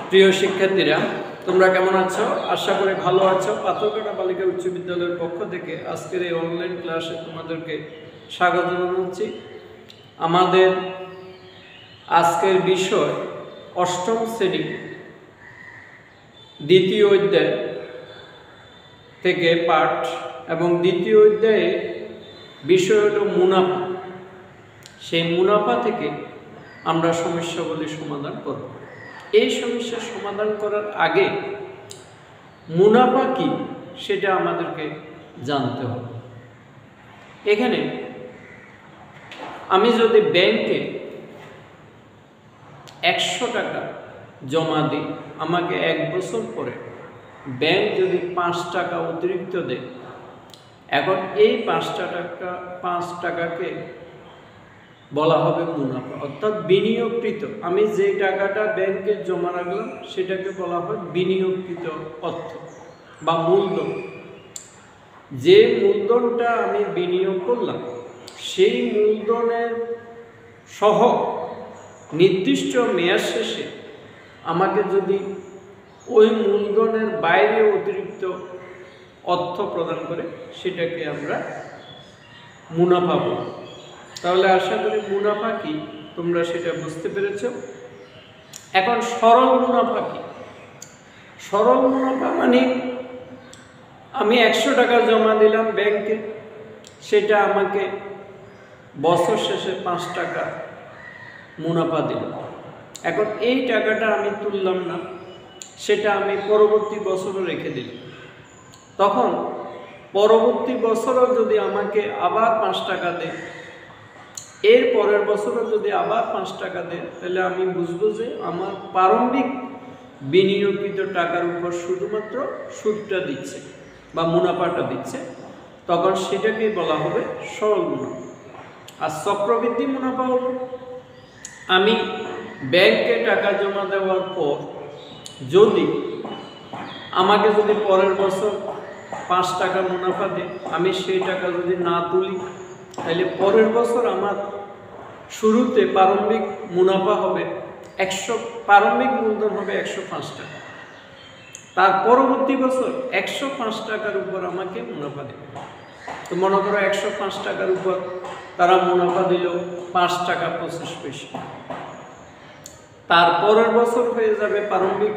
প্রিয় শিক্ষার্থীরা, তোমরা কেমন আছো? আশা করি ভালো আছো। পাথরঘাটা বালিকা উচ্চ বিদ্যালয়ের পক্ষ থেকে আজকের এই অনলাইন ক্লাসে তোমাদেরকে স্বাগত জানাচ্ছি। আমাদের আজকের বিষয় অষ্টম শ্রেণী দ্বিতীয় অধ্যায় থেকে পাঠ, এবং দ্বিতীয় অধ্যায়ে বিষয় হলো মুনাফা। সেই মুনাফা থেকে আমরা সমস্যাগুলি সমাধান করব। এই সমস্যার সমাধান করার আগে মুনাফা কি সেটা আমাদেরকে জানতে হবে। এখানে আমি যদি ব্যাংকে 100 টাকা জমা দিই, আমাকে 1 বছর পরে ব্যাংক যদি 5 টাকা অতিরিক্ত দেয়, এখন এই 5 টাকাকে বলা হবে মুনাফা, অর্থাৎ বিনিয়োগকৃত। আমি যে টাকাটা ব্যাংকে জমা রাখলাম সেটাকে বলা হয় বিনিয়োগকৃত অর্থ বা মূলধন। যে মূলধনটা আমি বিনিয়োগ করলাম সেই মূলধনের সহ নির্দিষ্ট মেয়াদ শেষে আমাকে যদি ওই মূলধনের বাইরে অতিরিক্ত অর্থ প্রদান করে সেটাকে আমরা মুনাফা বলি। তাহলে আশা করি মুনাফা কি তোমরা সেটা বুঝতে পেরেছ। এখন সরল মুনাফা কি? সরল মুনাফা মানে আমি 100 টাকা জমা দিলাম ব্যাংকে, সেটা আমাকে বছর শেষে 5 টাকা মুনাফা দিল। এখন এই টাকাটা আমি তুললাম না, সেটা আমি পরবর্তী বছরও রেখে দিলাম। তখন পরবর্তী বছরও যদি আমাকে আবার 5 টাকা দেয়, এর পরের বছরও যদি আবার 5 টাকা দেয়, তাহলে আমি বুঝবো যে আমার প্রারম্ভিক বিনিয়োগকৃত টাকার উপর শুধুমাত্র সুদটা দিচ্ছে বা মুনাফাটা দিচ্ছে। তখন সেটাকেই বলা হবে সরল মুনাফা। আর চক্রবৃদ্ধি মুনাফা হলো আমি ব্যাংকে টাকা জমা দেওয়ার পর যদি আমাকে পরের বছর 5 টাকা মুনাফা দেয়, আমি সেই টাকা যদি না তুলি, তাহলে পরের বছর আমার শুরুতে প্রারম্ভিক মুনাফা হবে 100, প্রারম্ভিক মূলধন হবে 105 টাকা। তার পরবর্তী বছর 105 টাকার উপর আমাকে মুনাফা দেবে। তো মনে করো 105 টাকার উপর তারা মুনাফা দিল 5 টাকা 25 পয়সা। তার পরের বছর হয়ে যাবে প্রারম্ভিক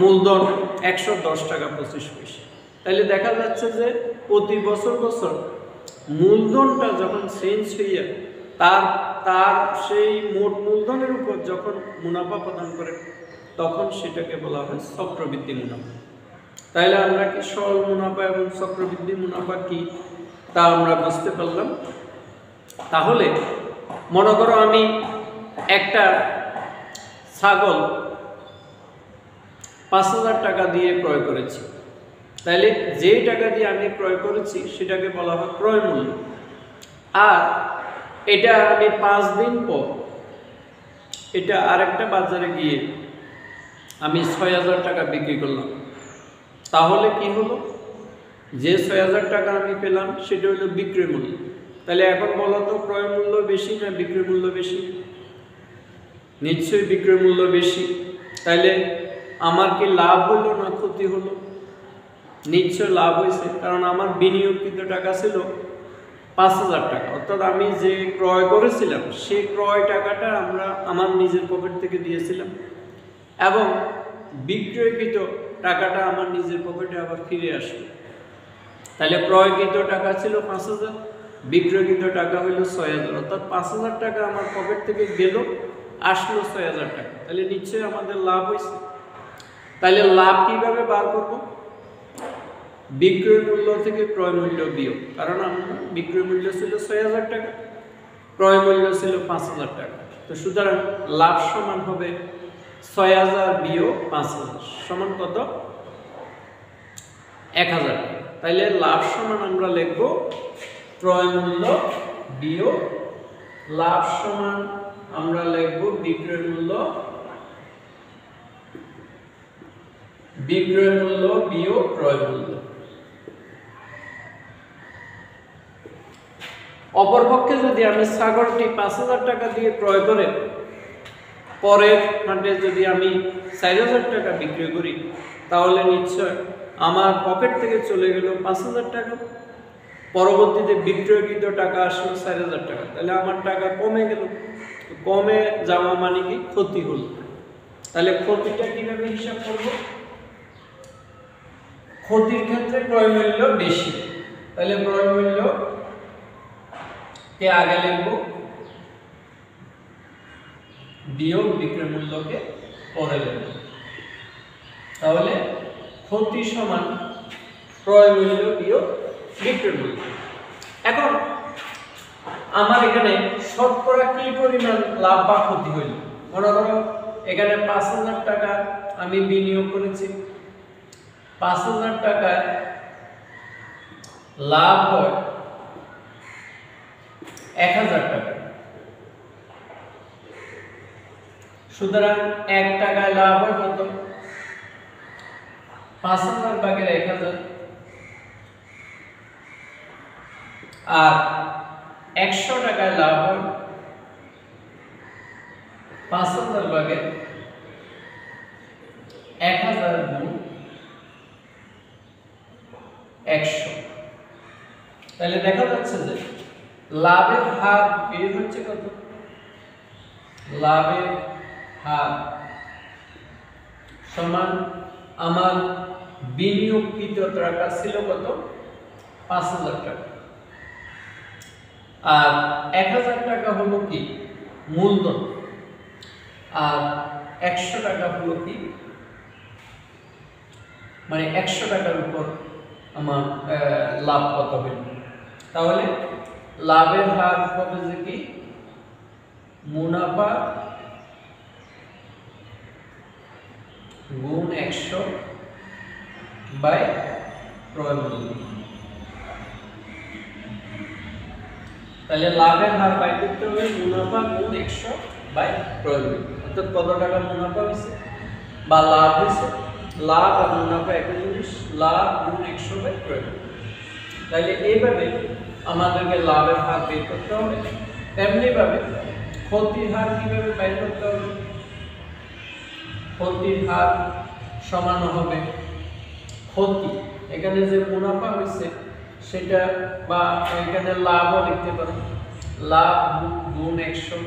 মূলধন 110 টাকা 25 পয়সা। তাহলে দেখা যাচ্ছে যে প্রতি বছর মূলধনটা যখন চেঞ্জ হইয়া তার সেই মোট মূলধনের উপর যখন মুনাফা প্রদান করে, তখন সেটাকে বলা হয় চক্রবৃদ্ধি মুনাফা। তাইলে আমরা কি সরল মুনাফা এবং চক্রবৃদ্ধি মুনাফা কি তা আমরা বুঝতে পারলাম। তাহলে মনে করো আমি একটা ছাগল 5000 টাকা দিয়ে ক্রয় করেছি, তাহলে যে টাকা দিয়ে আমি ক্রয় করেছি সেটাকে বলা হয় ক্রয় মূল্য। আর এটা আমি 5 দিন পর এটা আরেকটা বাজারে গিয়ে আমি 6000 টাকা বিক্রি করলাম, তাহলে কি হলো? যে 6000 টাকা আমি পেলাম সেটা হলো বিক্রয় মূল্য। তাহলে এখন বলো তো, ক্রয় মূল্য বেশি না বিক্রয় মূল্য বেশি? নিশ্চয়ই বিক্রয় মূল্য বেশি। তাহলে আমার কি লাভ হলো না ক্ষতি হলো? নিশ্চয় লাভ হয়েছে, কারণ আমার বিনিয়োগকৃত টাকা ছিল 5000 টাকা, অর্থাৎ আমি যে ক্রয় করেছিলাম সেই ক্রয় টাকাটা আমার নিজের পকেট থেকে দিয়েছিলাম, এবং বিক্রয়কৃত টাকাটা আমার নিজের পকেটে আবার ফিরে আসলো। তাহলে ক্রয়কৃত টাকা ছিল 5000, বিক্রয়কৃত টাকা হইল 6000, অর্থাৎ 5000 টাকা আমার পকেট থেকে গেল, আসলো 6000 টাকা। তাহলে নিশ্চয়ই আমাদের লাভ হয়েছে। তাহলে লাভ কিভাবে বার করব? বিক্রয় মূল্য থেকে ক্রয় মূল্য বিয়োগ, কারণ আমরা বিক্রয় মূল্য ছিল 6000 টাকা, ক্রয় মূল্য ছিল 5000 টাকা। তো সুতরাং লাভ সমান হবে 6000 বিয়োগ 5000 সমান কত? 1000 টাকা। তাইলে লাভ সমান আমরা লিখব ক্রয় মূল্য বিয়োগ লাভ সমান আমরা লিখব বিক্রয় মূল্য বিয়োগ ক্রয় মূল্য। অপরপক্ষে যদি আমি ছাগলটি 5000 টাকা দিয়ে ক্রয় করে পরের হাটে যদি আমি 4000 টাকা বিক্রি করি তাহলে নিশ্চয় আমার পকেট থেকে চলে গেল 5000 টাকা, পরবর্তীতে বিক্রয়কৃত টাকা আসলো 4000 টাকা, তাহলে আমার টাকা কমে গেল। কমে যাওয়া মানে কি ক্ষতি হলো। তাহলে ক্ষতিটা কিভাবে হিসাব করব? ক্ষতির ক্ষেত্রে ক্রয় মূল্য বেশি, তাহলে ক্রয় মূল্য কে আগে লিখব, বিয়োগ বিক্রয় মূল্যকে পরে লিখব। তাহলে ক্ষতি সমান ক্রয় মূল্য বিয়োগ বিক্রয় মূল্য। এখন আমার এখানে শতকরা কি পরিমাণ লাভ বা ক্ষতি হইল? মনে করো এখানে 5000 টাকা আমি বিনিয়োগ করেছি, 5000 টাকায় লাভ হয় 1000 টাকা। সুতরাং 1 টাকায় লাভ হয় কত? 5000 ভাগের 1000। আর 100 টাকায় লাভ হয় 5000 ভাগের 1000 গুণ 100। তাহলে দেখা যাচ্ছে যে লাভের হার বের হচ্ছে কত? লাভের হার সমান আমার বিনিয়োগকৃত টাকা ছিল কত? 5000 টাকা। আর 1000 টাকা হলো কি মূলধন, আর 100 টাকা হলো কি মানে 100 টাকার উপর আমার লাভ কত হইল। তাহলে লাভের হার হবে যে কি মুনাফা গুণ 100 বাই ক্রয় মূল্য। তাহলে লাভের হার বাই করতে হবে মুনাফা গুণ 100 বাই ক্রয় মূল্য, অর্থাৎ কত টাকা মুনাফা হয়েছে বা লাভ হয়েছে। লাভ আর মুনাফা একই জিনিস, লাভ গুণ 100 বাই ক্রয় মূল্য। তাহলে এইভাবে আমাদেরকে লাভের হার বের করতে হবে। তেমনি ভাবে ক্ষতির হার কিভাবে বের করতে হবে? ক্ষতির হার সমান হবে ক্ষতি, এখানে যে মুনাফা হয়েছে সেটা, বা এখানে লাভও লিখতে পারো, লাভ গুণ 100,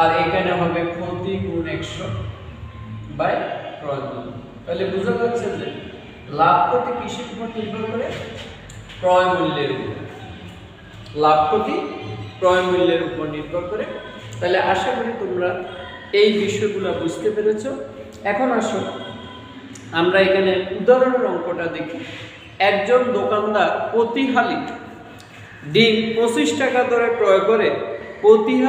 আর এখানে হবে ক্ষতি গুণ 100 বাই ক্রয় মূল্য। তাহলে বোঝা যাচ্ছে যে লাভ ক্ষতি কিসের উপর নির্ভর করে? ক্রয় মূল্যের উপর। লাভ ক্ষতি ক্রয় মূল্যের উপর নির্ভর করে। তাহলে আশা করি তোমরা এই বিষয়গুলো বুঝতে পেরেছ। এখন আসো আমরা এখানে উদাহরণের অঙ্কটা দেখি। একজন দোকানদার প্রতি হালি ডিম 25 টাকা দরে ক্রয় করে প্রতি 2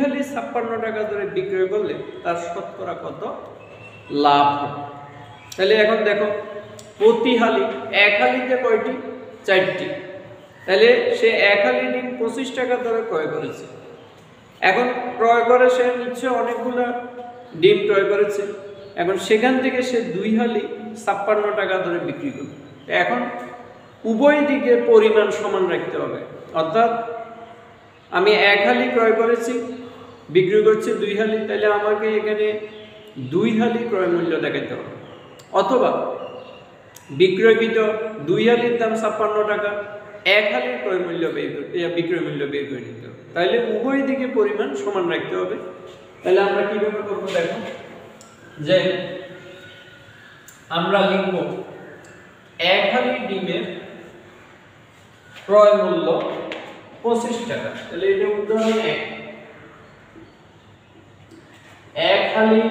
হালি 56 টাকা দরে বিক্রয় করলে তার শতকরা কত লাভ হবে? তাহলে এখন দেখো প্রতি হালি, এক হালিতে কয়টি? 4টি। তাহলে সে এক হালি ডিম 25 টাকা দরে ক্রয় করেছে। এখন ক্রয় করে সে নিশ্চয় অনেকগুলো ডিম ক্রয় করেছে। এখন সেখান থেকে সে 2 হালি 56 টাকা দরে বিক্রি করবে। এখন উভয় দিকে পরিমাণ সমান রাখতে হবে, অর্থাৎ আমি 1 হালি ক্রয় করেছি, বিক্রি করছি 2 হালি, তাহলে আমাকে এখানে 2 হালি ক্রয় মূল্য দেখাতে হবে। অথবা বিক্রয়কৃত 2 হালির দাম 56 টাকা, 1 হালির ক্রয় মূল্য বিক্রয় মূল্য বের করে নিতে হবে। তাহলে উভয় দিকে পরিমাণ সমান রাখতে হবে। তাহলে আমরা কিভাবে করবো দেখো, যে আমরা লিখব 1 হালি ডিমের ক্রয় মূল্য 25 টাকা। তাহলে এটা উদাহরণ 1। 1 হালি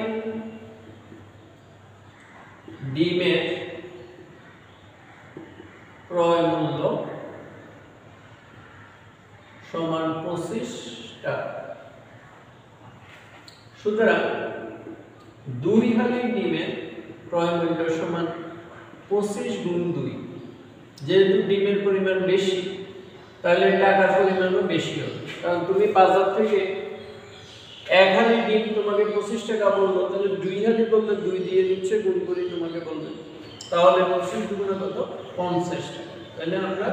ডিমের ক্রয় মূল্য সমান 25 টাকা। সুতরাং 2 হালি ডিমের ক্রয় মূল্য সমান 25 গুণ 2। যেহেতু ডিমের পরিমাণ বেশি তাহলে টাকার পরিমাণও বেশি হবে, কারণ তুমি বাজার থেকে 1 হালি ডিম তোমাকে 25 টাকা বললো, তাহলে 2 হালি বললে 2 দিয়ে দিচ্ছে, গুণ করে তোমাকে বলবে, তাহলে 25 দুগুণে কত? 50 টাকা। তাহলে আমরা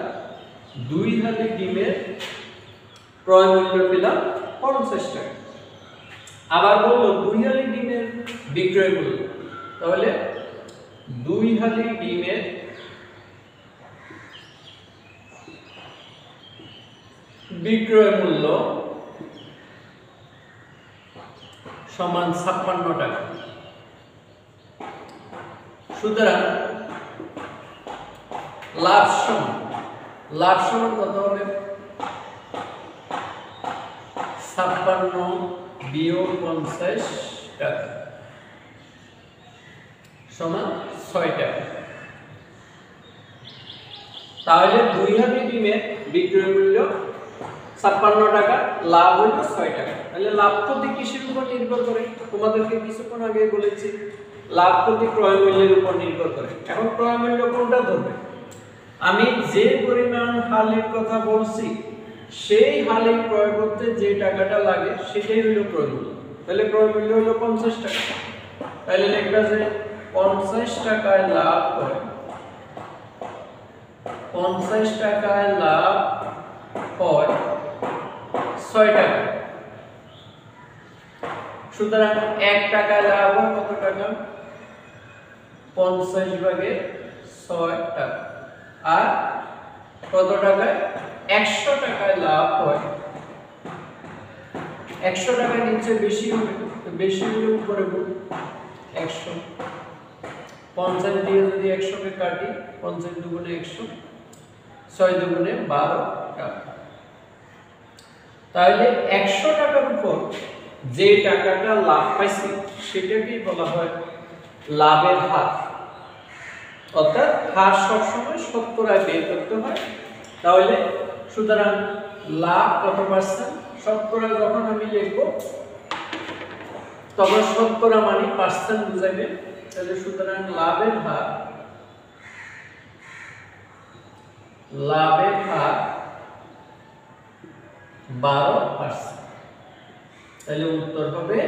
2 হালি ডিমের ক্রয় মূল্য পেলাম 50 টাকা। আবার বললো 2 হালি ডিমের বিক্রয় মূল্য, তাহলে 2 হালি ডিমের বিক্রয় মূল্য সমান 56 টাকা। সুতরাং লাভ সমান কত হবে? 56 বিয়োগ 50 টাকা সমান 6 টাকা। তাহলে 2 হালি ডিমের বিক্রয় মূল্য 56 টাকা, লাভ হলো 6 টাকা। তাহলে লাভ প্রতি কিসের উপর নির্ভর করে? তোমাদেরকে কিছুক্ষণ আগে বলেছি লাভ প্রতি ক্রয় মূল্যের উপর নির্ভর করে। এখন ক্রয় মূল্য কোনটা ধরবে? আমি যে পরিমাণ হালির কথা বলছি সেই হালি ক্রয় করতে যে টাকাটা লাগে সেটাই হলো ক্রয় মূল্য। তাহলে ক্রয় মূল্য হলো 50 টাকা। তাহলে লিখবা যে 50 টাকায় লাভ হয়, 50 টাকায় লাভ হয় 6 টাকা। সুতরাং 1 টাকায় লাভ হয় কত টাকা? 50 ভাগে 6 টাকা। আর কত টাকায়? 100 টাকায় লাভ হয়। 100 টাকার নিচে বেশি হবে, বেশি হলে উপরে বল 100। 50 দিয়ে যদি 100 কে কাটি, 50 দুগুণে 100, 6 দুগুণে 12 টাকা। তাহলে 100 টাকার উপর যে টাকাটা লাভ পাইছি সেটাকেই বলা হয় লাভের হার। অর্থাৎ হার সবসময় শতকরায় বের করতে হয়। তাহলে সুতরাং লাভ কত পার্সেন্ট? শতকরা যখন আমি লিখব তখন শতকরা মানে পার্সেন্ট বুঝাবে। তাহলে সুতরাং লাভের হার 12%। তাহলে উত্তর হবে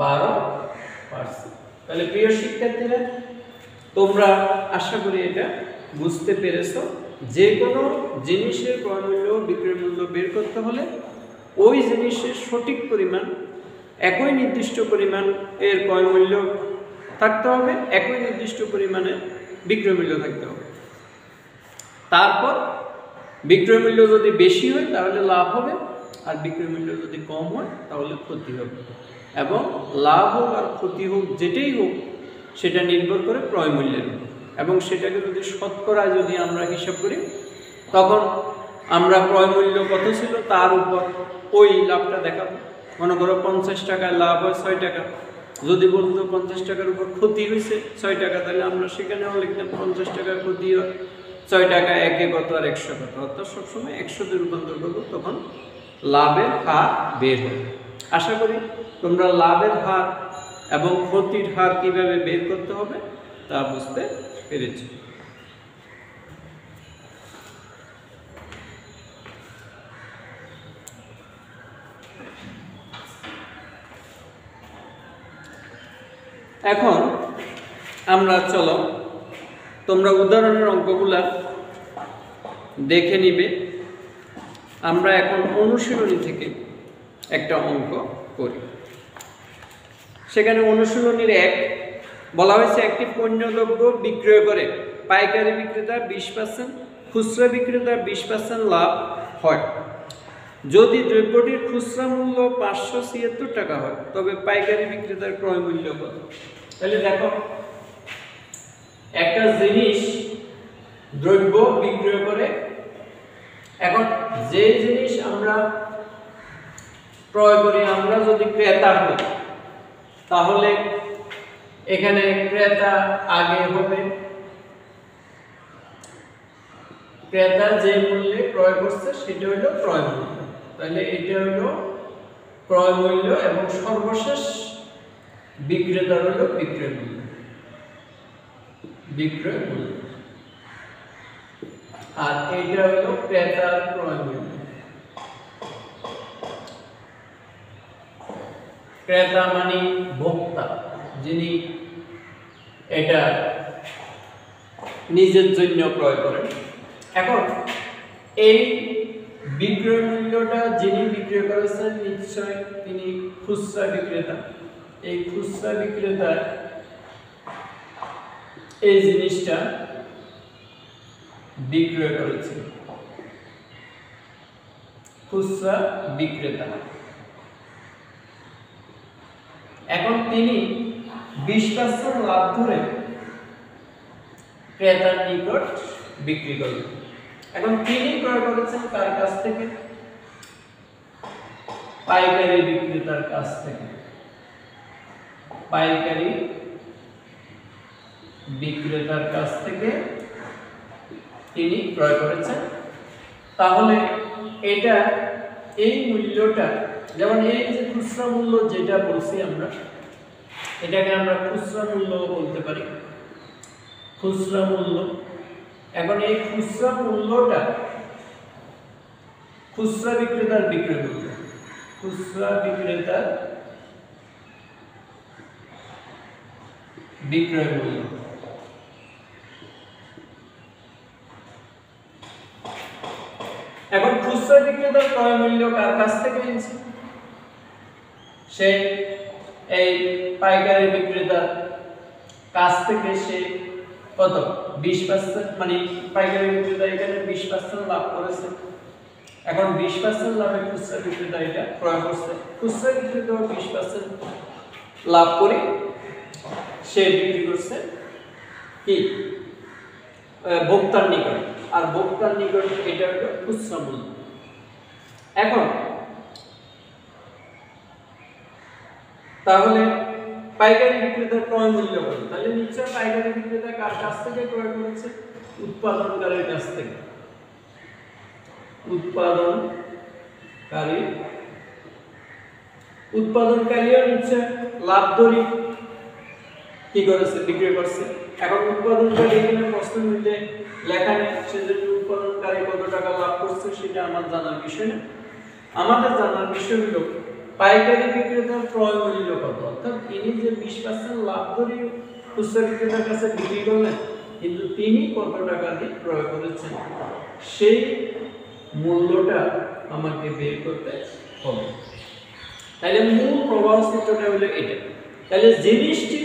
12%। তাহলে প্রিয় শিক্ষার্থীরা, তোমরা আশা করি এটা বুঝতে পেরেছো। যে কোনো জিনিসের ক্রয় মূল্য বিক্রয় মূল্য বের করতে হলে ওই জিনিসের সঠিক পরিমাণ, একই নির্দিষ্ট পরিমাণ এর ক্রয় মূল্য থাকতে হবে, একই নির্দিষ্ট পরিমাণে বিক্রয় মূল্য থাকতে হবে। তারপর বিক্রয় মূল্য যদি বেশি হয় তাহলে লাভ হবে, আর বিক্রয় মূল্য যদি কম হয় তাহলে ক্ষতি হবে। এবং লাভ হোক আর ক্ষতি হোক যেটাই হোক সেটা নির্ভর করে ক্রয় মূল্যের উপর। এবং সেটাকে যদি শতকরায় যদি আমরা হিসাব করি তখন আমরা ক্রয় মূল্য কত ছিল তার উপর ওই লাভটা দেখাবো। মনে করো 50 টাকায় লাভ হয় 6 টাকা, যদি বলতো 50 টাকার উপর ক্ষতি হয়েছে 6 টাকা, তাহলে আমরা সেখানেও লিখতাম 50 টাকা ক্ষতি হয় 6 টাকা, একে কত আর 100 কত। অর্থাৎ সবসময় 100-তে রূপান্তর করবো, তখন লাভের হার বের হবে। আশা করি তোমরা লাভের হার এবং ক্ষতির হার কিভাবে বের করতে হবে তা বুঝতে পেরেছি। এখন আমরা চলো তোমরা উদাহরণের অঙ্কগুলা দেখে নিবে। আমরা এখন অনুশীলনী থেকে একটা অঙ্ক করি। সেখানে অনুশীলনীর 1 বলা হয়েছে একটি পণ্যদ্রব্য বিক্রয় করে পাইকারি বিক্রেতা 20%, খুচরা বিক্রেতা 20% লাভ হয়। যদি দ্রব্যটির খুচরা মূল্য 576 টাকা হয় তবে পাইকারি বিক্রেতার ক্রয় মূল্য কত? তাহলে দেখো, একটা জিনিস দ্রব্য বিক্রয় করে, এখন যে জিনিস আমরা ক্রয় করি, আমরা যদি ক্রেতা হই তাহলে এখানে ক্রেতা আগে হবে। ক্রেতা যে মূল্যে ক্রয় করছে সেটা হলো ক্রয় মূল্য। তাহলে এটা হলো ক্রয় মূল্য এবং সর্বশেষ বিক্রেতার হলো বিক্রয় মূল্য। বিক্রয় মূল্য আর এটা হলো ক্রেতার ক্রয় মূল্য। ক্রেতা মানে ভোক্তা, যিনি এটা নিজের জন্য ক্রয় করেন। এখন এই বিক্রয় মূল্যটা যিনি বিক্রয় করেছেন নিশ্চয় তিনি খুচরা বিক্রেতা। এই খুচরা বিক্রেতা এই জিনিসটা বিক্রয় করেছেন, খুচরা বিক্রেতা। এখন তিনি 20% লাভ ধরে ক্রেতার নিকট বিক্রি করবেন। এখন তিনি ক্রয় করেছেন কার কাছ থেকে? পাইকারি বিক্রেতার কাছ থেকে। পাইকারি বিক্রেতার কাছ থেকে তিনি ক্রয় করেছেন। তাহলে এটা এই মূল্যটা, যেমন এই যে খুচরা মূল্য যেটা বলছি আমরা, এটাকে আমরা খুচরা মূল্য বলতে পারি, খুচরা মূল্য। এখন এই খুচরা মূল্যটা খুচরা বিক্রেতার বিক্রয় মূল্য, খুচরা বিক্রেতার বিক্রয় মূল্য। এখন খুচরা বিক্রেতার ক্রয় মূল্য কার কাছ থেকে নিচ্ছে? সে এই পাইকারি বিক্রেতার কাছ থেকে সে কত 20%, মানে পাইকারি বিক্রেতা এখানে 20% লাভ করেছে। এখন 20% লাভে খুচরা বিক্রেতা এটা ক্রয় করছে, খুচরা বিক্রেতা 20% লাভ করে সে বিক্রি করছে কি ভোক্তার নিকট, আর ভোক্তার নিকট এটা হলো খুচরা মূল্য। এখন তাহলে পাইকারি বিক্রেতার ক্রয় মূল্য কত? তাহলে নিশ্চয় পাইকারি বিক্রেতা কার কাছ থেকে ক্রয় করেছে? উৎপাদনকারীর কাছ থেকে। উৎপাদনকারীও নিশ্চয় লাভ ধরে কি করেছে? বিক্রি করছে। এখন উৎপাদনকারী এখানে প্রশ্নের মধ্যে লেখা নেই, সেজন্য উৎপাদনকারী কত টাকা লাভ করছে সেটা আমার জানার বিষয় না। আমাদের জানার বিষয় হলো পাইকারি বিক্রেতার ক্রয় মূল্য কত, অর্থাৎ তিনি যে 20% লাভ ধরে খুচরা বিক্রেতার কাছে বিক্রি করলেন, কিন্তু তিনি কত টাকা দিয়ে ক্রয় করেছেন সেই মূল্যটা আমাকে বের করতে হবে। তাহলে মূল প্রবাহ সূত্রটা হলো এটা। তাহলে জিনিসটি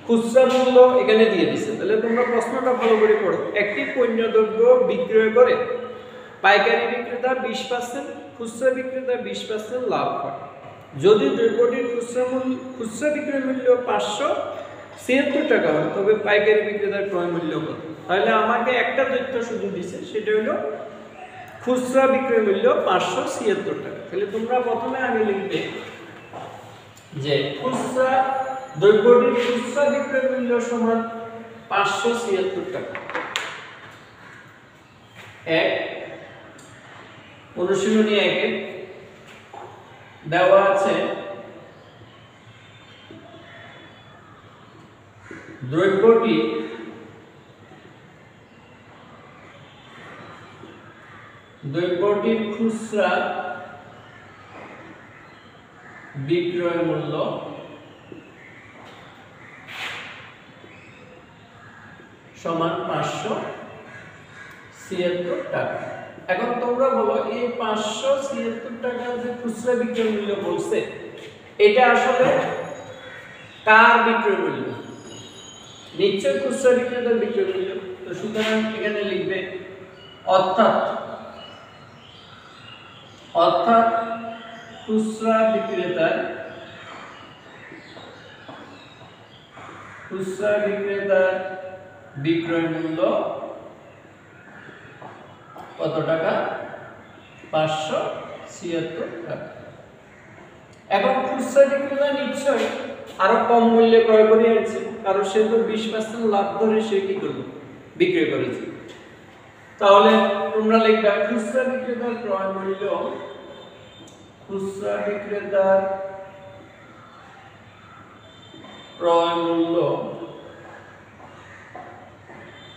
খুচরা মূল্য এখানে দিয়ে দিচ্ছে। তাহলে তোমরা প্রশ্নটা ভালো করে পড়ো। একটি পণ্যদ্রব্য বিক্রয় করে পাইকারি বিক্রেতা 20%, খুচরা বিক্রেতা 20% লাভ করে। যদি দ্রব্যটির খুচরা বিক্রয় মূল্য 576 টাকা হয়, তবে পাইকারি বিক্রেতার ক্রয় মূল্য কত? তাহলে আমাকে একটা তথ্য শুধু দিচ্ছে, সেটা হলো খুচরা বিক্রয় মূল্য 576 টাকা। তাহলে তোমরা প্রথমে আগে লিখবে যে খুচরা দ্রব্যটির খুচরা বিক্রয় মূল্য সমান 576 টাকা। এক অনুশীলনী 1 দেওয়া আছে দ্রব্যটির খুচরা বিক্রয় মূল্য সমান 576 টাকা। এখন তোমরা বলো এই 576 টাকা যে খুচরা বিক্রয় মূল্য বলছে, এটা আসলে কার বিক্রয় মূল্য? নিশ্চয় খুচরা বিক্রেতার বিক্রয় মূল্য। তো সুতরাং এখানে লিখবে অর্থাৎ খুচরা বিক্রেতার বিক্রয় মূল্য কত টাকা? 576 টাকা। এখন খুচরা বিক্রেতা নিশ্চয় আরো কম মূল্যে ক্রয় করে আনছে, কারণ সে তো 20% লাভ ধরে সে কি করলো? বিক্রয় করেছে। তাহলে তোমরা লিখবে খুচরা বিক্রেতার ক্রয় মূল্য, খুচরা বিক্রেতার ক্রয় মূল্য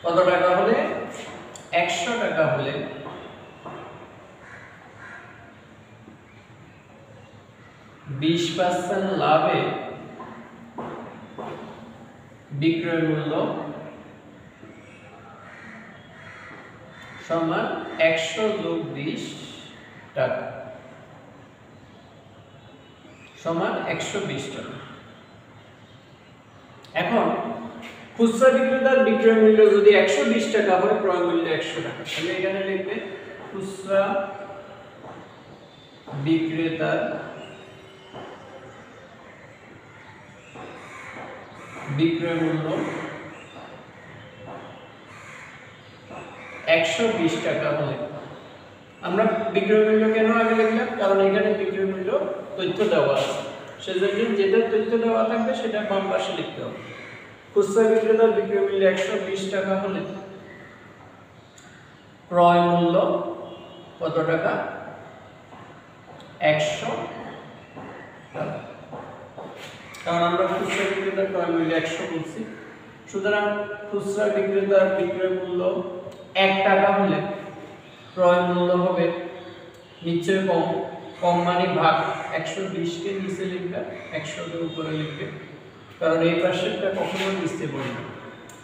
কত টাকা হলে? 100 টাকা হলে 20% লাভে বিক্রয় মূল্য সমান 100 যোগ 20 টাকা সমান 120 টাকা। এখন খুচরা বিক্রেতার বিক্রয় মূল্য যদি 120 টাকা হয়, ক্রয় মূল্য 100 টাকা, তাহলে এখানে লিখবে খুচরা বিক্রেতার বিক্রয় মূল্য 120 টাকা হলে, আমরা বিক্রয় মূল্য কেন আগে লিখলাম, কারণ এখানে বিক্রয় মূল্য তথ্য দেওয়া আছে, সেজন্য যেটা তথ্য দেওয়া থাকবে সেটা বাম পাশে লিখতে হবে। খুচরা বিক্রেতার বিক্রয় মূল্য 120 টাকা হলে ক্রয় মূল্য কত টাকা, 100 টাকা, কারণ আমরা খুচরা বিক্রেতার ক্রয় মূল্য 100 বলছি। সুতরাং খুচরা বিক্রেতার বিক্রয় মূল্য 1 টাকা হলে ক্রয় মূল্য হবে নিচে কম মানে ভাগ 120 কে নিচে লিখবে, 100 কে উপরে লিখবে, কারণ এই পাশেরটা কখনো নিচে পড়ে না।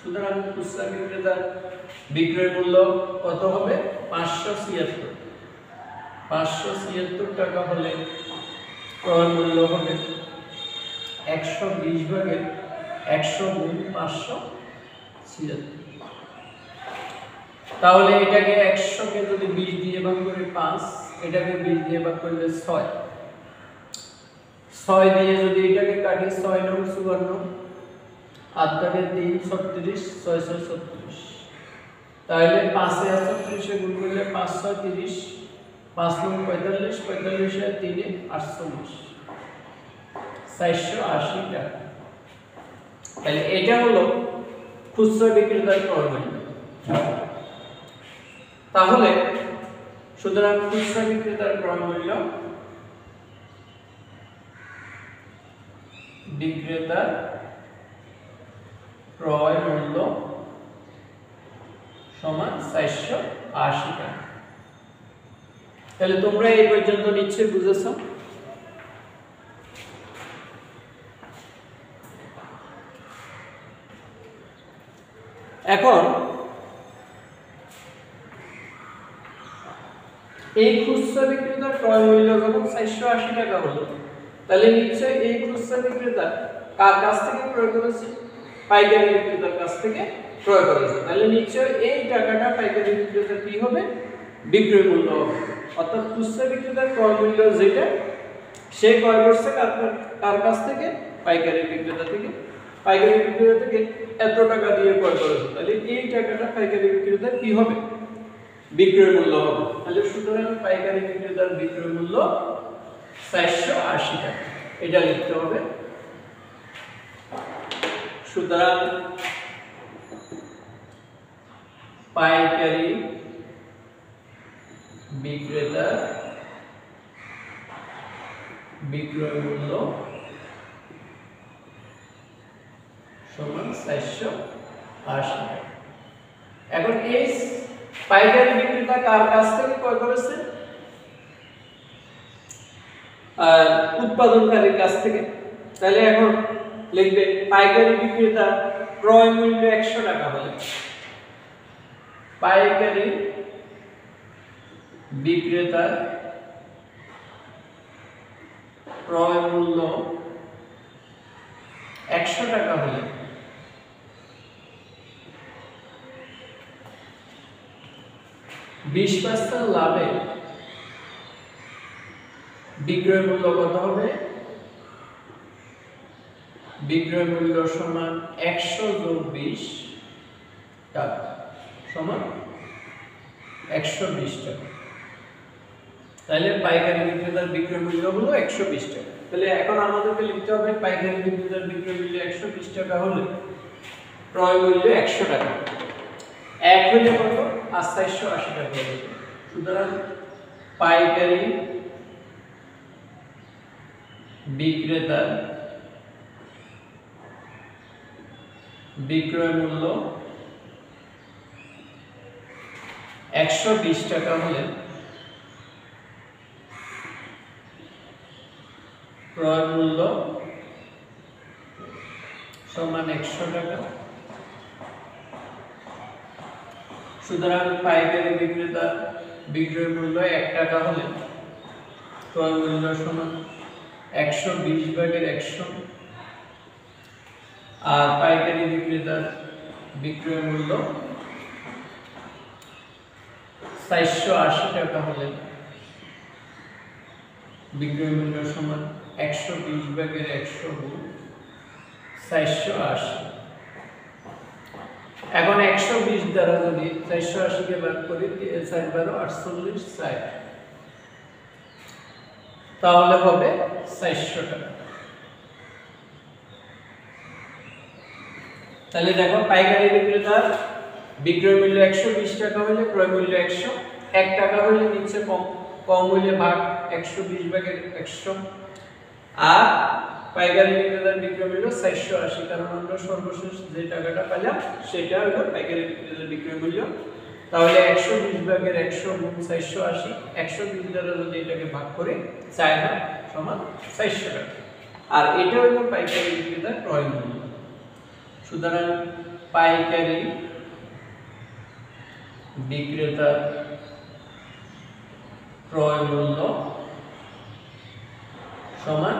সুতরাং খুচরা বিক্রেতার বিক্রয় মূল্য কত হবে, 576 টাকা হলে ক্রয় মূল্য হবে 120 ভাগের 100 গুণ 576। তাহলে এটাকে 100 কে যদি 20 দিয়ে ভাগ করে 5, এটাকে 20 দিয়ে ভাগ করলে 6, 6 দিয়ে যদি এটাকে কাটি 6 9 54, 8 টাকে 3 36, 6 6 36, তাহলে 5 এ 36 এ গুণ করলে 5 6 30, 5 9 45, 45 এ 3 এ 48, 480 টাকা। তাহলে এটা হলো খুচরা বিক্রেতার ক্রয় মূল্য। তাহলে সুতরাং খুচরা বিক্রেতার ক্রয় মূল্য, বিক্রেতার ক্রয় মূল্য সমান 480 টাকা। তাহলে তোমরা এই পর্যন্ত নিশ্চয়ই বুঝেছো। এখন এই খুচরা বিক্রেতার ক্রয় মূল্য যখন 480 টাকা হলো, তাহলে নিশ্চয়ই এই খুচরা বিক্রেতা কার কাছ থেকে ক্রয় করেছে, পাইকারি বিক্রেতার কাছ থেকে ক্রয় করেছে। তাহলে নিশ্চয়ই এই টাকাটা পাইকারি বিক্রেতার কি হবে, বিক্রয় মূল্য হবে। অর্থাৎ খুচরা বিক্রেতার ক্রয় মূল্য যেটা, সে ক্রয় করছে কার কাছ থেকে, পাইকারি বিক্রেতা থেকে। পাইকারি বিক্রেতা থেকে এত টাকা দিয়ে ক্রয় করেছে, তাহলে এই টাকাটা পাইকারি বিক্রেতার কি হবে, বিক্রয় মূল্য হবে। তাহলে সুতরাং পাইকারি বিক্রেতার বিক্রয় মূল্য 480 টাকা, এটা লিখতে হবে। সুতরাং পাইকারি বিক্রেতার বিক্রয় মূল্য সমান 480 টাকা। এখন এই পাইকারি বিক্রেতা কার কাছ থেকে ক্রয় করেছে, উৎপাদনকারীর কাছ থেকে। তাহলে এখন লিখবে পাইকারি বিক্রেতা ক্রয় মূল্য 100 টাকা হলে, পাইকারি বিক্রেতার ক্রয় মূল্য 100 টাকা হলে $20 লাভে বিক্রয় মূল্য কত হবে, বিক্রয় মূল্য সমান 100 যোগ 20 টাকা সমান 120 টাকা। তাহলে পাইকারি বিক্রেতার বিক্রয় মূল্য হলো 120 টাকা। তাহলে এখন আমাদেরকে লিখতে হবে পাইকারি বিক্রেতার বিক্রয় মূল্য 120 টাকা হলে ক্রয় মূল্য 100 টাকা। এক হলে কত, আর 480 টাকা হবে। সুতরাং পাইকারি বিক্রেতার বিক্রয় মূল্য 120 টাকা হলে ক্রয় মূল্য সমান 100 টাকা। সুতরাং পাইকারি বিক্রেতার বিক্রয় মূল্য 1 টাকা হলে ক্রয় মূল্য সমান 120 ভাগের 100 আর পাইকারি বিক্রেতার বিক্রয় মূল্য 480 টাকা হলে বিক্রয় মূল্য সমান 120 ভাগের 100 গুণ 480। এখন 120 দ্বারা যদি 480 কে ভাগ করি 4 12 48 60, তাহলে হবে 400 টাকা। তাহলে দেখো পাইকারি বিক্রেতার বিক্রয় মূল্য 120 টাকা হলে ক্রয় মূল্য 100, 1 টাকা হলে নিচে কম মূল্যে ভাগ 120 ভাগের 100, আর পাইকারি বিক্রেতার বিক্রয় মূল্য 480, কারণ আমরা সর্বশেষ যে টাকাটা পেলাম সেটা হলো পাইকারি বিক্রেতার বিক্রয় মূল্য। তাহলে 120 ভাগের 100 গুণ 480, 120 দ্বারা যদি এটাকে ভাগ করি 4 সমান 400 টাকা, আর এটা হলো পাইকারি বিক্রেতার ক্রয় মূল্য। সুতরাং পাইকারি বিক্রেতার ক্রয় মূল্য সমান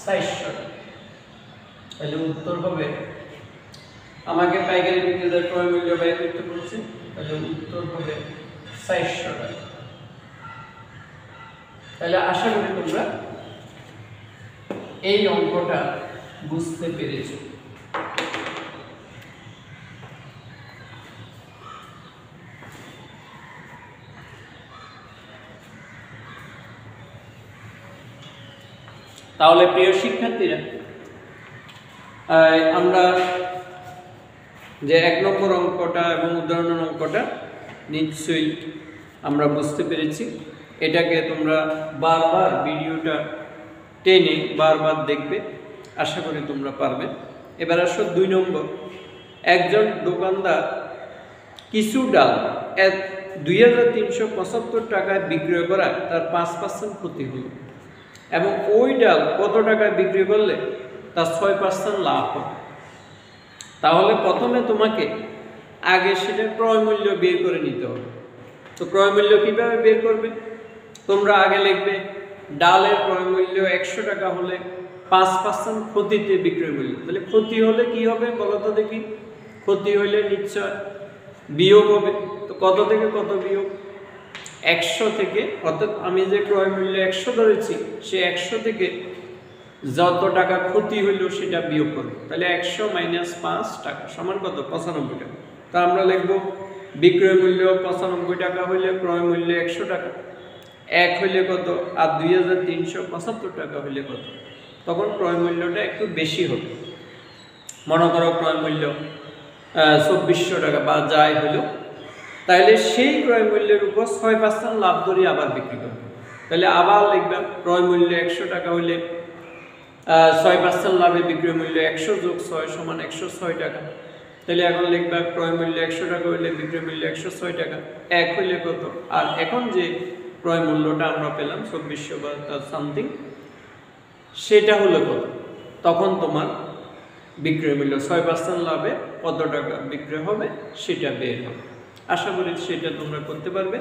400 টাকা। তাহলে উত্তর হবে, আমাকে পাইকারি বিক্রেতার ক্রয় মূল্য বের করতে বলছে, তাহলে উত্তর হবে 400 টাকা। তাহলে আশা করি তোমরা এই অঙ্কটা বুঝতে পেরেছো। তাহলে প্রিয় শিক্ষার্থীরা, আমরা যে 1 নম্বর অঙ্কটা এবং উদাহরণ অঙ্কটা নিশ্চয়ই আমরা বুঝতে পেরেছি। এটাকে তোমরা বারবার ভিডিওটা টেনে বারবার দেখবে, আশা করি তোমরা পারবে। এবার আসো 2 নম্বর। একজন দোকানদার কিছু ডাল 2375 টাকায় বিক্রয় করায় তার 5% ক্ষতি হলো, এবং ওই ডাল কত টাকায় বিক্রি করলে তার 6% লাভ হবে। তাহলে প্রথমে তোমাকে আগে সেটা ক্রয় মূল্য বের করে নিতে হবে। তো ক্রয় মূল্য কিভাবে বের করবে? তোমরা আগে লিখবে ডালের ক্রয় মূল্য 100 টাকা হলে 5% ক্ষতিতে বিক্রয় মূল্য। তাহলে ক্ষতি হলে কি হবে বলো তো দেখি? ক্ষতি হলে নিশ্চয় বিয়োগ হবে। তো কত থেকে কত বিয়োগ? 100 থেকে, অর্থাৎ আমি যে ক্রয় মূল্য 100 ধরেছি সে 100 থেকে যত টাকা ক্ষতি হইল সেটা বিয়োগ করব। তাহলে 100 - 5 টাকা সমান কত? 95 টাকা। তা আমরা লিখব বিক্রয় মূল্য 95 টাকা হইলে ক্রয় মূল্য 100 টাকা, 1 হইলে কত, আর 2375 টাকা হইলে কত? তখন ক্রয় মূল্যটা একটু বেশি হবে। মনে করো ক্রয় মূল্য 2400 টাকা বা যাই হইল, তাহলে সেই ক্রয় মূল্যের উপর 6% লাভ ধরে আবার বিক্রি করবে। তাহলে আবার লিখবা ক্রয় মূল্য 100 টাকা হলে 6% লাভে বিক্রয় মূল্য 100 যোগ 6 সমান 106 টাকা। তাহলে এখন লিখবা ক্রয় মূল্য 100 টাকা হলে বিক্রয় মূল্য 106 টাকা, 1 হইলে কত, আর এখন যে ক্রয় মূল্যটা আমরা পেলাম 2400 বা সামথিং, সেটা হলো কত? তখন তোমার বিক্রয় মূল্য 6% লাভে কত টাকা বিক্রয় হবে সেটা বের হবে। আশা করি সেটা তোমরা করতে পারবে।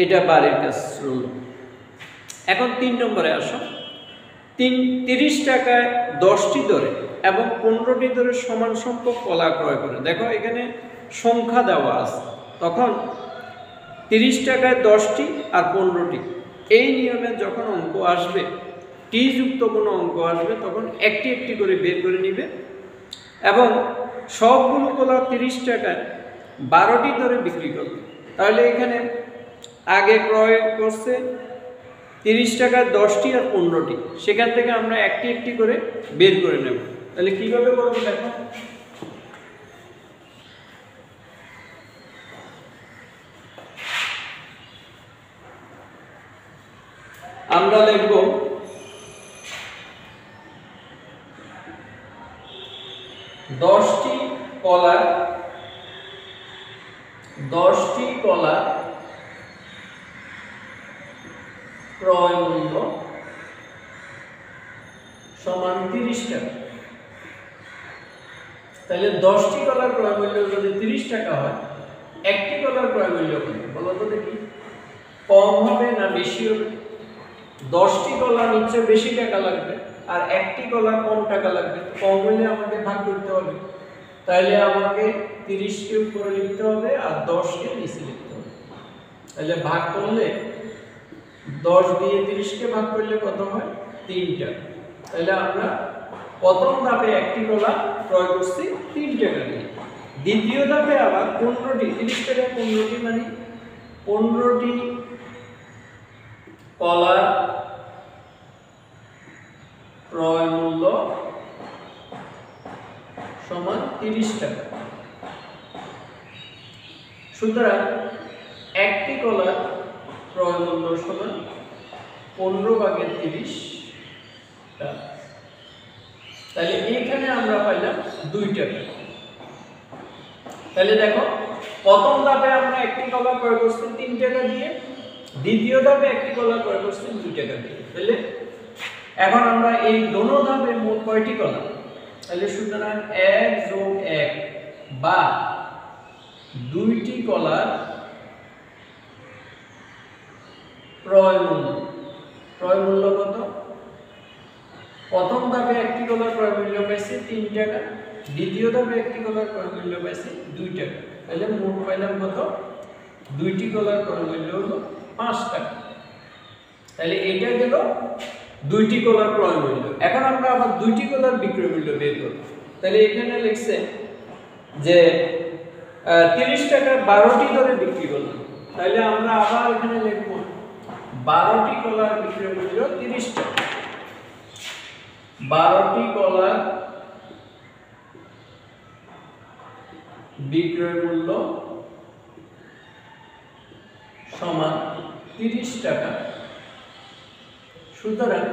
এটা বাড়ির কাজ রইল। এখন 3 নম্বরে আসো। 30 টাকায় 10টি দরে এবং 15টি দরে সমান সংখ্যক কলা ক্রয় করে। দেখো এখানে সংখ্যা দেওয়া আছে, তখন 30 টাকায় 10টি আর 15টি, এই নিয়মে যখন অঙ্ক আসবে, টি যুক্ত কোনো অঙ্ক আসবে, তখন একটি একটি করে বের করে নিবে এবং সবগুলো কলা 30 টাকায় 12টি দরে বিক্রি করবে। তাহলে এখানে আগে ক্রয় করছে 30 টাকায় 10টি আর 15টি, সেখান থেকে আমরা একটি একটি করে বের করে নেব। তাহলে কিভাবে করবো দেখো। আমরা লিখব 10টি কলা ক্রয় মূল্য সমান 30 টাকা। তাহলে 10টি কলার ক্রয় মূল্য যদি 30 টাকা হয়, একটি কলার ক্রয় মূল্য কত বলো তো দেখি? কম হবে না বেশি হবে? 10টি কলা নিচ্ছে বেশি টাকা লাগবে আর একটি কলা কম টাকা লাগবে, কম হলে আমাকে ভাগ করতে হবে। তাহলে আমাকে 30 কে উপরে লিখতে হবে আর 10 কে নিচে লিখতে হবে। তাহলে ভাগ করলে 10 দিয়ে 30 কে ভাগ করলে কত হয়? 3 টাকা। তাহলে আমরা প্রথম ধাপে একটি কলা ক্রয় করছি 3 টাকা দিয়ে। দ্বিতীয় ধাপে আবার 15টি, 30 টাকা 15টি মানে 15টি কলা ক্রয় মূল্য সমান 30 টাকা। সুতরাং একটি কলার ক্রয় মূল্য সমান 15/30 টাকা। তাহলে এখানে আমরা পাইলাম 2 টাকা। তাহলে দেখো প্রথম ধাপে আমরা একটি কলা ক্রয় করছি 3 টাকা দিয়ে, দ্বিতীয় ধাপে একটি কলা ক্রয় করছি 2 টাকা দিয়ে। তাহলে এখন আমরা এই দোনো ধাপে মোট কয়টি কলা? তাহলে সুতরাং 1 + 1 বা 2টি কলার ক্রয় মূল্য কত? প্রথম ধাপে একটি কলার ক্রয় মূল্য পাইছি 3 টাকা, দ্বিতীয় ধাপে একটি কলার ক্রয় মূল্য পাইছি 2 টাকা। তাহলে মোট পাইলাম কত? 2টি কলার ক্রয় মূল্য হলো 5 টাকা। তাহলে এটা গেল 2টি কলার ক্রয় মূল্য। এখন আমরা আবার 2টি কলার বিক্রয় মূল্য বের করব। তাহলে এখানে লিখছে যে 30 টাকা 12টি ধরে বিক্রি করলাম। তাহলে আমরা আবার এখানে লিখব 12টি কলার বিক্রয় মূল্য 30 টাকা। 12টি কলার বিক্রয় মূল্য সমান 30 টাকা। সুতরাং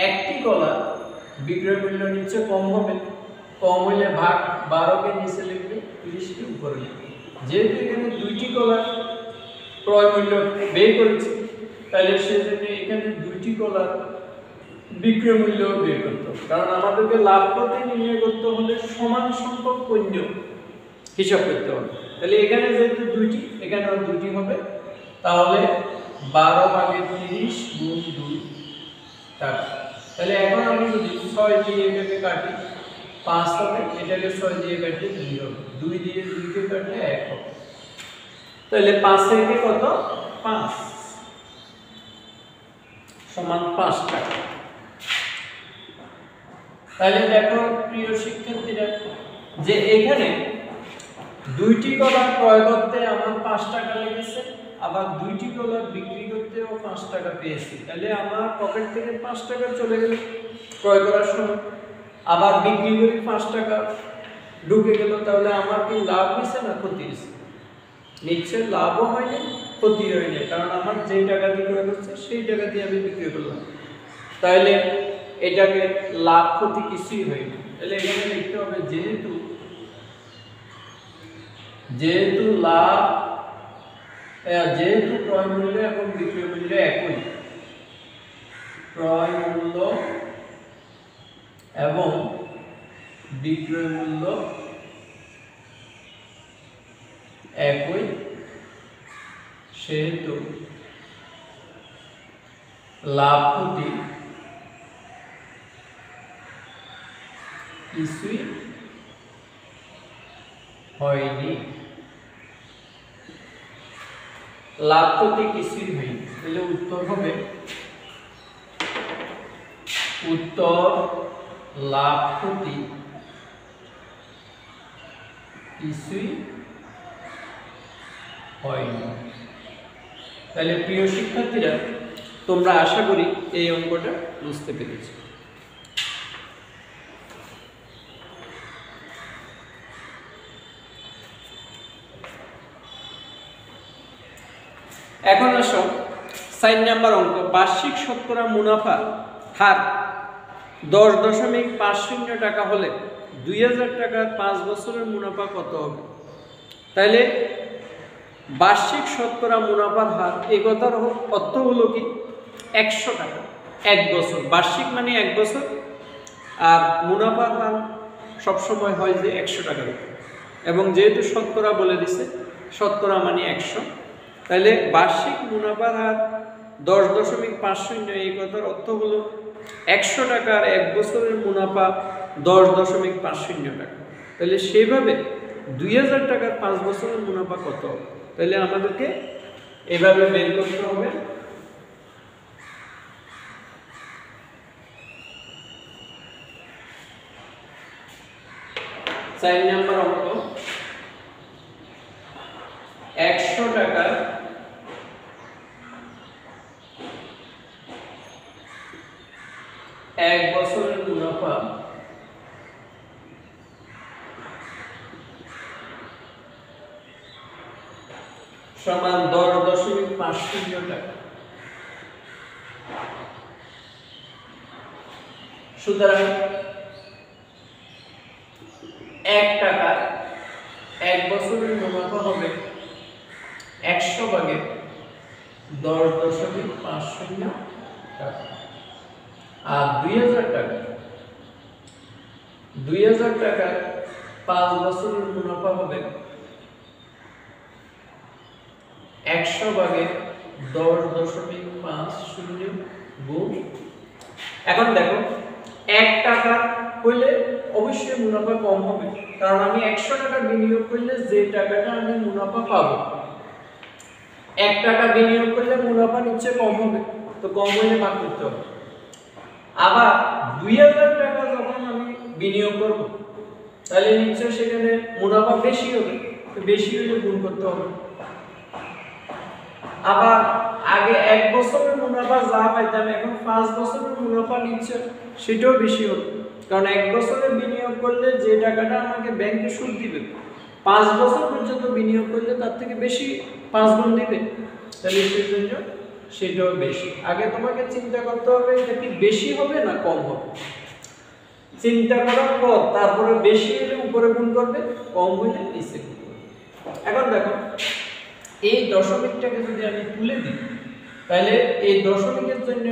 একটি কলা বিক্রয় মূল্য নিচে কম হবে, কম হলে ভাগ 12 কে নিচে লিখবে, 30 কে উপরে লিখবে। যেহেতু এখানে 2টি কলা ক্রয় মূল্য বের করেছি, তাহলে সেজন্য এখানে 2টি কলার বিক্রয় মূল্য বের করতে হবে। কারণ আমাদেরকে লাভ ক্ষতি নির্ণয় করতে হলে সমান সংখ্যক পণ্য হিসাব করতে হবে। তাহলে এখানে যেহেতু 2টি, এখানেও 2টি হবে। তাহলে 12/30 গুণ 2 টাকা। তাহলে এখন আমি যদি 6 দিয়ে এটাকে কাটি 5 হবে, এটাকে 6 দিয়ে কাটলে 2 হবে, 2 দিয়ে 2 কে কাটলে 1 হবে। তাহলে 5 থেকে কত? 5 সমান 5 টাকা। তাহলে দেখো প্রিয় শিক্ষার্থীরা, যে এখানে 2টি কলা ক্রয় করতে আমার 5 টাকা লেগেছে, আবার 2টি কলা বিক্রি করতেও 5 টাকা পেয়েছি। তাহলে আমার পকেট থেকে 5 টাকা চলে গেল ক্রয় করার সময়, আবার বিক্রি করে 5 টাকা ঢুকে গেল। তাহলে আমার কি লাভ হয়েছে না ক্ষতি হয়েছে? নিশ্চয় লাভও হয়নি, ক্ষতি হয়নি, কারণ আমার যে টাকা দিয়ে ক্রয় করছে সেই টাকা দিয়ে আমি বিক্রি করলাম। তাহলে এটাকে লাভ ক্ষতি কিছুই হয়নি। তাহলে এখানে লিখতে হবে যেহেতু ক্রয় মূল্য এবং বিক্রয় মূল্য একই, ক্রয় মূল্য এবং বিক্রয় মূল্য একই, সেহেতু লাভ ক্ষতি কিছুই হয়নি। লাভ ক্ষতি কিছুই হয়নি। তাহলে উত্তর হবে, উত্তর লাভ ক্ষতি কিছুই হয়নি। তাহলে প্রিয় শিক্ষার্থীরা, তোমরা আশা করি এই অঙ্কটা বুঝতে পেরেছ। এখন আসো 4 নাম্বার অঙ্ক। বার্ষিক শতকরা মুনাফা হার 10.50 টাকা হলে 2000 টাকার 5 বছরের মুনাফা কত হবে? তাহলে বার্ষিক শতকরা মুনাফার হার, এই কথার অর্থ হলো কি 100 টাকা 1 বছর। বার্ষিক মানে 1 বছর, আর মুনাফার হার সবসময় হয় যে 100 টাকার উপর। এবং যেহেতু শতকরা বলে দিছে, শতকরা মানে 100, তাহলে বার্ষিক মুনাফার হার 10.50, এই কথার অর্থ হলো 100 টাকার 1 বছরের মুনাফা 10.50 টাকা। তাহলে সেইভাবে 2000 টাকার 5 বছরের মুনাফা কত হবে? তাহলে আমাদেরকে এভাবে বের করতে হবে। চার নাম্বার অঙ্ক, 100 টাকার 1 বছরের মুনাফা সমান 10.50 টাকা। সুতরাং 1 টাকার 1 বছরের মুনাফা হবে 100 ভাগে 10.50 টাকা। আর 2000 টাকার 5 বছরের মুনাফা হবে 100 ভাগে 10.50 গুণ। এখন দেখো 1 টাকা হইলে অবশ্যই মুনাফা কম হবে, কারণ আমি 100 টাকা বিনিয়োগ করলে যে টাকাটা আমি মুনাফা পাবো, 1 টাকা বিনিয়োগ করলে মুনাফা নিশ্চয়ই কম হবে, তো কম হইলে ভাগ করতে হবে। আবার 2000 টাকা যখন আমি বিনিয়োগ করব, তাহলে নিশ্চয়ই সেখানে মুনাফা বেশি হবে, তো বেশি হলে গুণ করতে হবে। আবার আগে 1 বছরের মুনাফা যা পাইতাম, এখন 5 বছরের মুনাফা নিচ্ছে, সেটাও বেশি হবে, কারণ 1 বছরে বিনিয়োগ করলে যে টাকাটা আমাকে ব্যাংকে সুদ দিবে, 5 বছর পর্যন্ত বিনিয়োগ করলে তার থেকে বেশি 5 গুণ দিবে, তাহলে সেই জন্য সেটাও বেশি। আগে তোমাকে চিন্তা করতে হবে এটা কি বেশি হবে না কম হবে, চিন্তা করার পর তারপরে বেশি হলে উপরে গুণ করবে, কম হলে নিচে গুণ করবে। এখন দেখো এই দশমিকটাকে যদি আমি তুলে দিই, তাহলে এই দশমিকের জন্য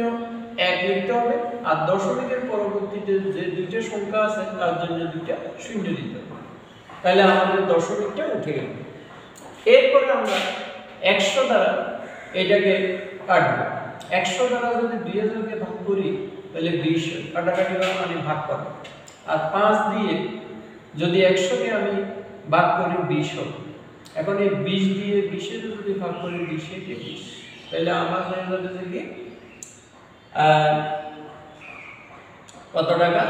1 লিখতে হবে, আর দশমিকের পরবর্তীতে যে দুইটা সংখ্যা আছে তার জন্য দুইটা শূন্য দিতে হবে, তাহলে আমাদের দশমিকটা উঠে গেল। এরপরে আমরা 100 দ্বারা এটাকে কাটবো। 100 দ্বারা যদি 2000 কে ভাগ করি তাহলে 20 হয়, কাটাকাটি মানে ভাগ করা। আর 5 দিয়ে যদি 100 কে আমি ভাগ করি 20 হবে। এখন এই 20 দিয়ে 20 এর যদি ভাগ করি 20 এ 20, তাহলে আমার হয়ে যাবে যে কি কত টাকা?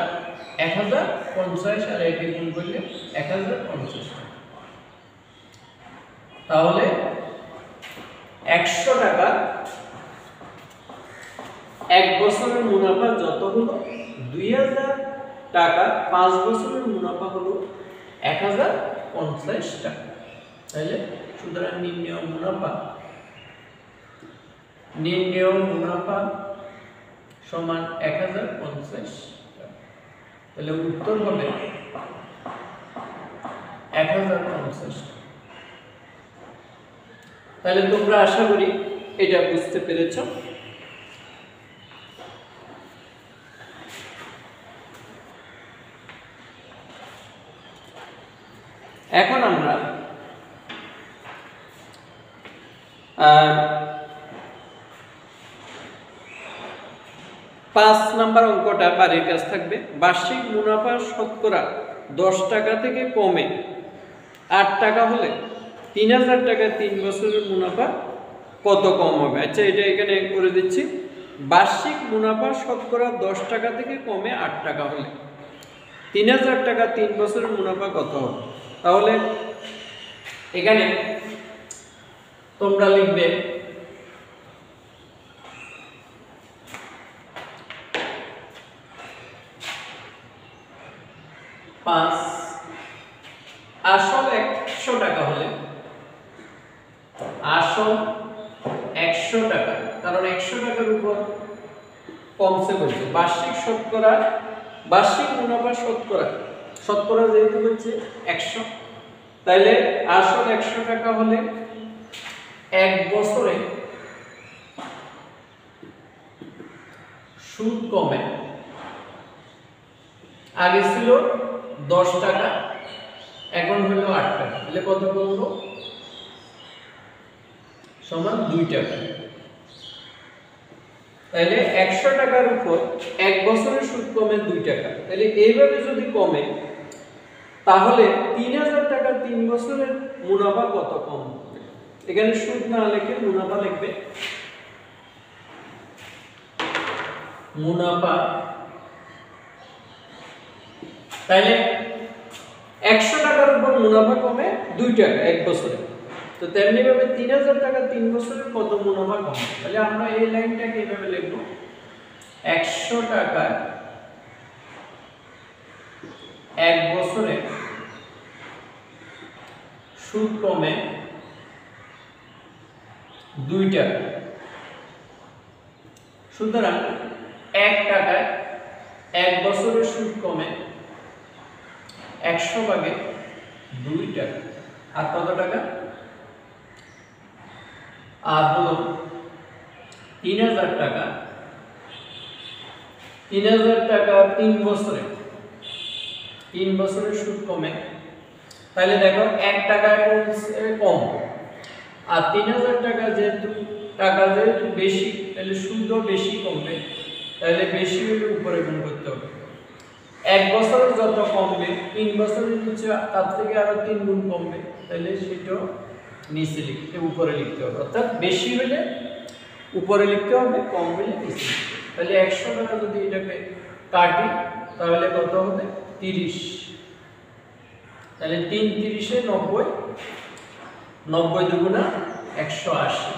1050, আর এটি গুণ করলে 1050 টাকা। তাহলে 100 টাকা 1 বছরের মুনাফা যত হলো 2000 টাকা, 5 বছরের মুনাফা হলো 1050 টাকা। তাহলে সুতরাং নির্ণেয় মুনাফা সমান 1050 টাকা। তাহলে উত্তর হবে 1050 টাকা। তাহলে তোমরা আশা করি এটা বুঝতে পেরেছ। এখন আমরা 5 নাম্বার অঙ্কটা বাড়ির কাজ থাকবে। বার্ষিক মুনাফা শতকরা 10 টাকা থেকে কমে 8 টাকা হলে 3000 টাকা 3 বছরের মুনাফা কত কম হবে? আচ্ছা, এটা এখানে করে দিচ্ছি। বার্ষিক মুনাফা শতকরা 10 টাকা থেকে কমে 8 টাকা হলে 3000 টাকা 3 বছরের মুনাফা কত হবে? তাহলে এখানে তোমরা লিখবে আসল 100 টাকা হলে, আসল 100 টাকা, কারণ 100 টাকার উপর কমছে বলছে। বার্ষিক মুনাফা শতকরা যেহেতু বলছে 100, তাইলে আসল 100 টাকা হলে 1 বছরে সুদ কমে, আগে ছিল 10 টাকা, এখন হলো 8 টাকা, তাহলে কত কমলো? সমান 2 টাকা। তাহলে 100 টাকার উপর 1 বছরের সুদ কমে 2 টাকা। তাহলে এইভাবে যদি কমে তাহলে 3000 টাকা 3 বছরের মুনাফা কত কম হবে? এখানে সুদ না লিখে মুনাফা লিখবে। মুনাফা, তাহলে 100 টাকার উপর মুনাফা কমে 2 টাকা 1 বছরে। তো তেমনি ভাবে 3000 টাকা 3 বছরের কত মুনাফা কমে? তাহলে আমরা এই লাইনটাকে এইভাবে লিখব, 100 টাকা 1 বছরে সুদ কমে 2 টাকা। সুতরাং 1 টাকায় 1 বছরের সুদ কমে 100 ভাগে 2 টাকা। আর কত টাকা? আর হলো 3000 টাকা। 3000 টাকা 3 বছরে, 3 বছরের সুদ কমে। তাহলে দেখো 1 টাকায় কম, আর 3000 টাকা যেহেতু বেশি, তাহলে সুদও বেশি কমবে। তাহলে বেশি হলে উপরে গুণ করতে হবে। 1 বছরে যত কমবে 3 বছরের নিচে তার থেকে আরো 3 গুণ কমবে। তাহলে সেটাও নিচে লিখতে, উপরে লিখতে হবে। অর্থাৎ বেশি হলে উপরে লিখতে হবে, কম হলে নিচে লিখতে হবে। তাহলে 100 টাকা যদি এটাকে কাটি তাহলে কত হবে? 30। তাহলে 3 30 90, 90 দুগুণা 180।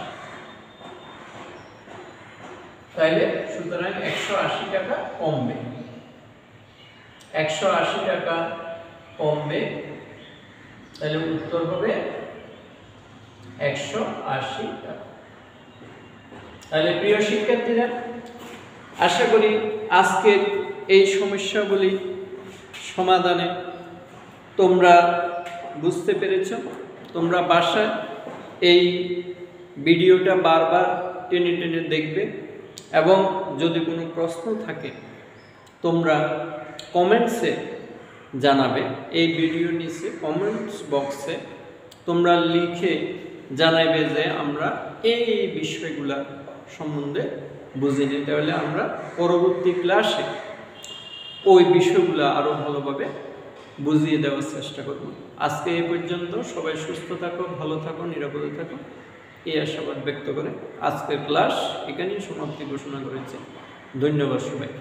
তাহলে সুতরাং 180 টাকা কমবে, 180 টাকা কমবে। তাহলে উত্তর হবে 180 টাকা। তাহলে প্রিয় শিক্ষার্থীরা, আশা করি আজকের এই সমস্যাগুলি সমাধানে তোমরা বুঝতে পেরেছ। তোমরা বাসায় এই ভিডিওটা বারবার টেনে টেনে দেখবে, এবং যদি কোনো প্রশ্ন থাকে তোমরা কমেন্টসে জানাবে। এই ভিডিও নিচে কমেন্টস বক্সে তোমরা লিখে জানাইবে যে আমরা এই বিষয়গুলা সম্বন্ধে বুঝিনি। তাহলে আমরা পরবর্তী ক্লাসে ওই বিষয়গুলো আরও ভালোভাবে বুঝিয়ে দেওয়ার চেষ্টা করব। আজকে এই পর্যন্ত। সবাই সুস্থ থাকো, ভালো থাকো, নিরাপদে থাকো, এই আশাবাদ ব্যক্ত করে আজকের ক্লাস এখানেই সমাপ্তি ঘোষণা করেছি। ধন্যবাদ সবাই।